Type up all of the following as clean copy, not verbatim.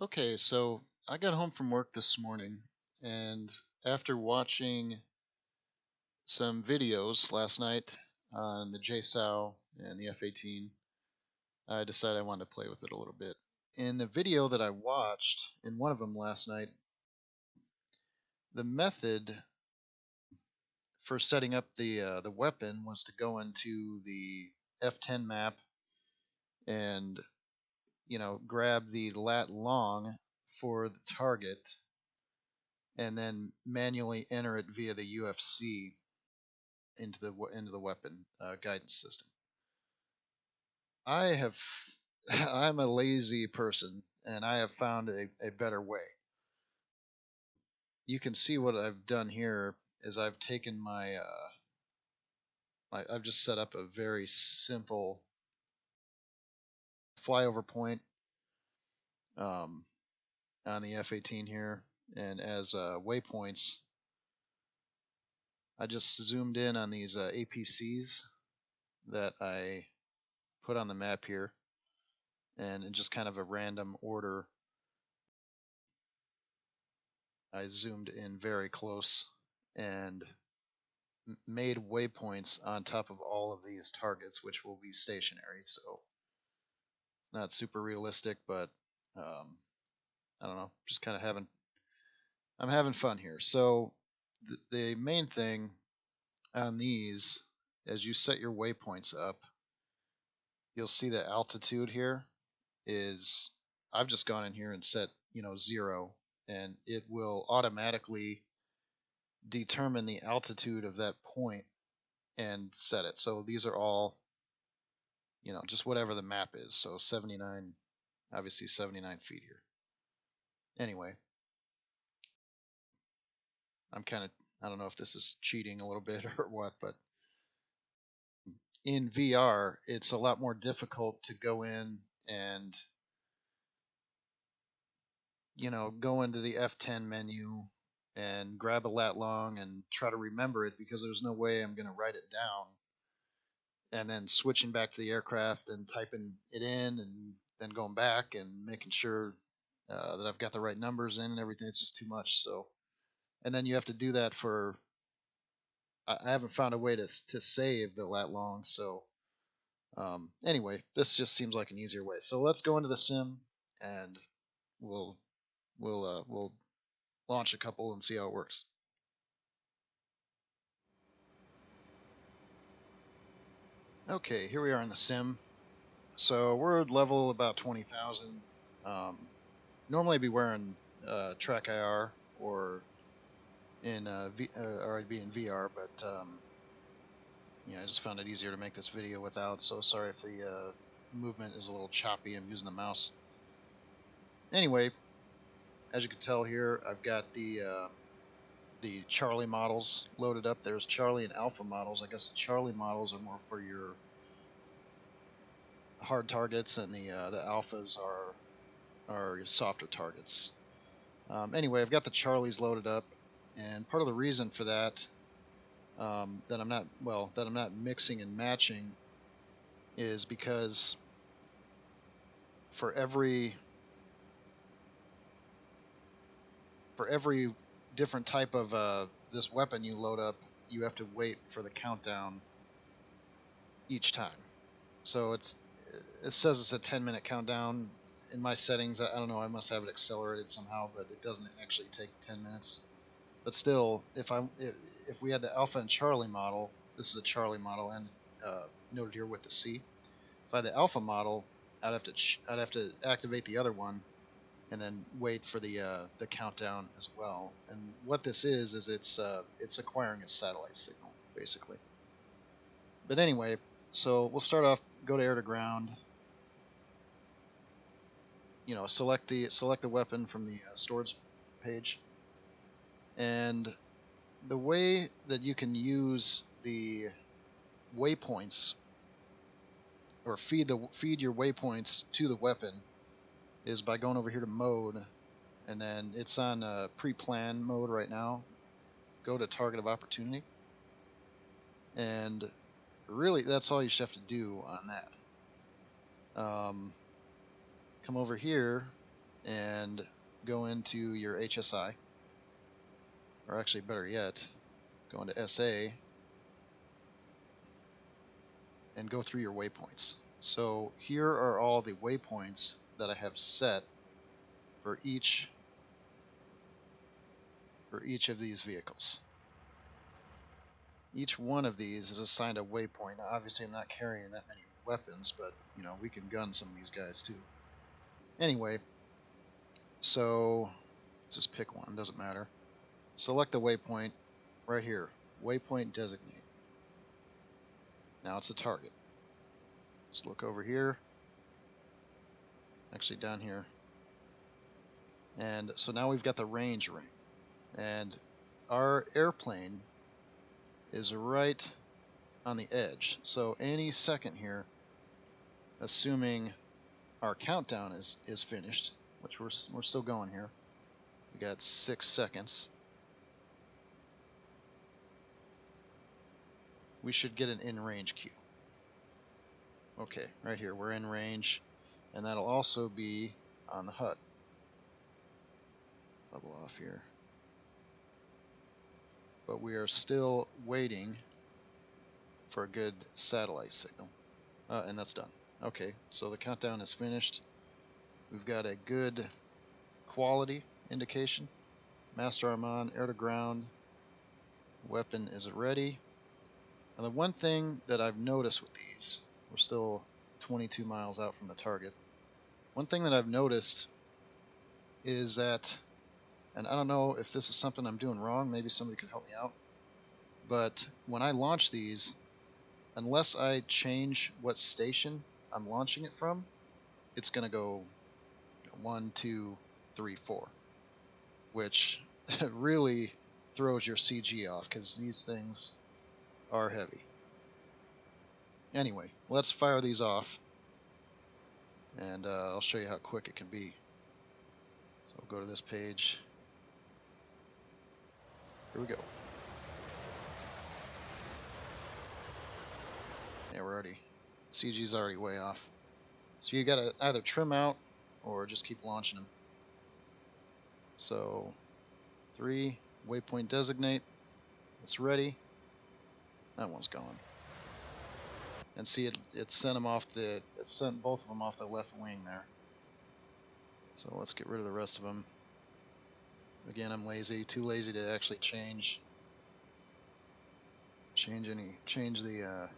Okay, so I got home from work this morning, and after watching some videos last night on the JSOW and the F-18, I decided I wanted to play with it a little bit. In the video that I watched, in one of them last night, the method for setting up the weapon was to go into the F-10 map and grab the lat long for the target and then manually enter it via the UFC into the weapon guidance system. I have I'm a lazy person, and I have found a better way. You can see what I've done here is I've taken I've just set up a very simple flyover point um, on the F-18 here, and as waypoints, I just zoomed in on these APCs that I put on the map here, and in just kind of a random order, I zoomed in very close and made waypoints on top of all of these targets, which will be stationary. So not super realistic, but I don't know, just kind of I'm having fun here. So the main thing on these, as you set your waypoints up, you'll see the altitude here is, I've just gone in here and set 0, and it will automatically determine the altitude of that point and set it. So these are all, just whatever the map is. So 79, obviously 79 feet here. Anyway, I don't know if this is cheating a little bit or what, but in VR, it's a lot more difficult to go in and, go into the F10 menu and grab a lat long and try to remember it, because there's no way I'm going to write it down, and then switching back to the aircraft and typing it in and then going back and making sure that I've got the right numbers in and everything. It's just too much. So, and then you have to do that for. I haven't found a way to save the lat long. So anyway, this just seems like an easier way. So let's go into the sim and we'll we'll launch a couple and see how it works. Okay, here we are in the sim. So we're at level about 20,000. Normally I'd be wearing track IR or or I'd be in VR, but I just found it easier to make this video without. So sorry if the movement is a little choppy. I'm using the mouse. Anyway, as you can tell here, I've got the Charlie models loaded up. There's Charlie and Alpha models. I guess the Charlie models are more for your hard targets, and the Alphas are your softer targets. Anyway, I've got the Charlies loaded up, and part of the reason for that, that I'm not mixing and matching, is because for every different type of this weapon you load up, you have to wait for the countdown each time. So it says it's a 10-minute countdown. In my settings, I don't know, I must have it accelerated somehow, but it doesn't actually take 10 minutes. But still, if we had the Alpha and Charlie model, this is a Charlie model, and noted here with the C. If I had the Alpha model, I'd have to activate the other one, and then wait for the countdown as well. And what this is it's acquiring a satellite signal, basically. But anyway, so we'll start off. Go to air to ground. Select the weapon from the storage page, and the way that you can use the waypoints, or feed your waypoints to the weapon, is by going over here to mode, and then it's on pre-plan mode right now. Go to target of opportunity, and really that's all you should have to do on that. Come over here and go into your HSI, or actually better yet, go into SA and go through your waypoints. So here are all the waypoints that I have set for each of these vehicles. Each one of these is assigned a waypoint. Now, obviously I'm not carrying that many weapons, but you know, we can gun some of these guys too. Anyway, so just pick one, doesn't matter. Select the waypoint right here, waypoint designate. Now it's a target. Let's look over here, actually down here. And so now we've got the range ring, and our airplane is right on the edge. So any second here, assuming our countdown is finished, which we're still going here. We got 6 seconds. We should get an in-range cue. Okay, right here, we're in range, and that'll also be on the HUD. Bubble off here. But we are still waiting for a good satellite signal. And that's done. Okay, so the countdown is finished. We've got a good quality indication. Master arm on, air to ground, weapon is ready. And the one thing that I've noticed with these, we're still 22 miles out from the target. One thing that I've noticed is that, and I don't know if this is something I'm doing wrong, maybe somebody could help me out, but when I launch these, unless I change what station I'm launching it from, it's going to go 1, 2, 3, 4, which really throws your CG off because these things are heavy. Anyway, let's fire these off, and I'll show you how quick it can be. So I'll go to this page. Here we go. Yeah, we're already, CG's already way off. So you gotta either trim out or just keep launching them. So 3, waypoint designate, it's ready. That one's gone. And see, it sent them off it sent both of them off the left wing there. So let's get rid of the rest of them. Again, I'm lazy, too lazy to actually change the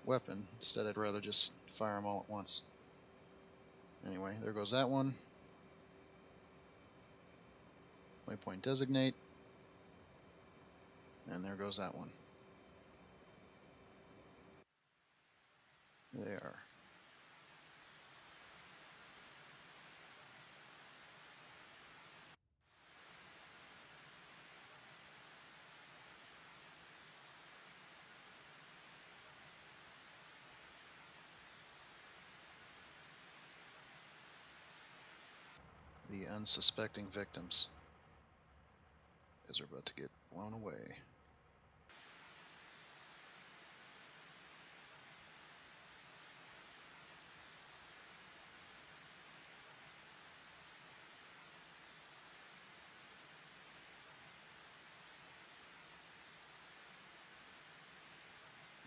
weapon. Instead, I'd rather just fire them all at once. Anyway, there goes that one. Waypoint designate. And there goes that one. There they are. The unsuspecting victims. As are about to get blown away.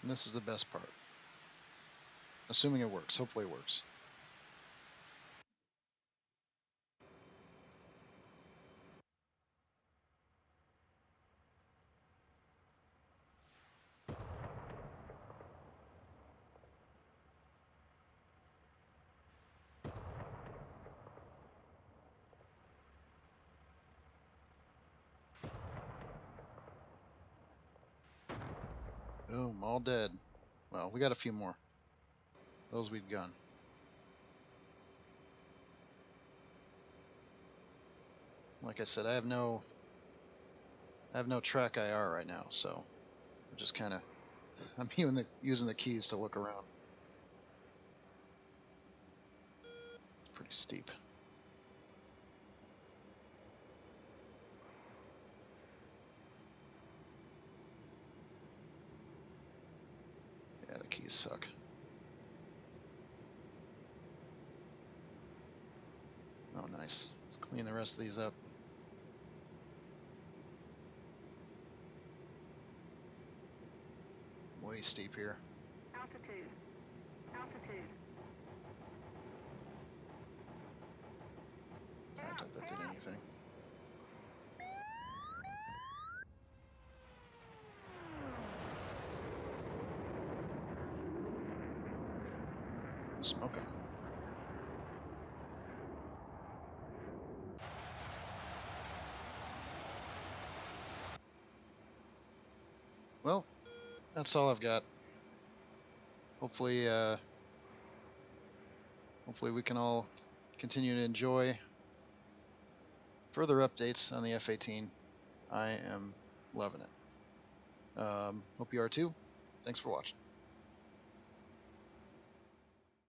And this is the best part. Assuming it works. Hopefully it works. Boom, all dead. Well, we got a few more. Those we've gone. Like I said, I have no track IR right now, so we're just kind of, I'm using the keys to look around. Pretty steep. Yeah, the keys suck. nice. Let's clean the rest of these up. Way steep here. Altitude. Altitude. I doubt that did anything. Smoking. Well, that's all I've got. Hopefully, hopefully we can all continue to enjoy further updates on the F-18. I am loving it. Hope you are too. Thanks for watching.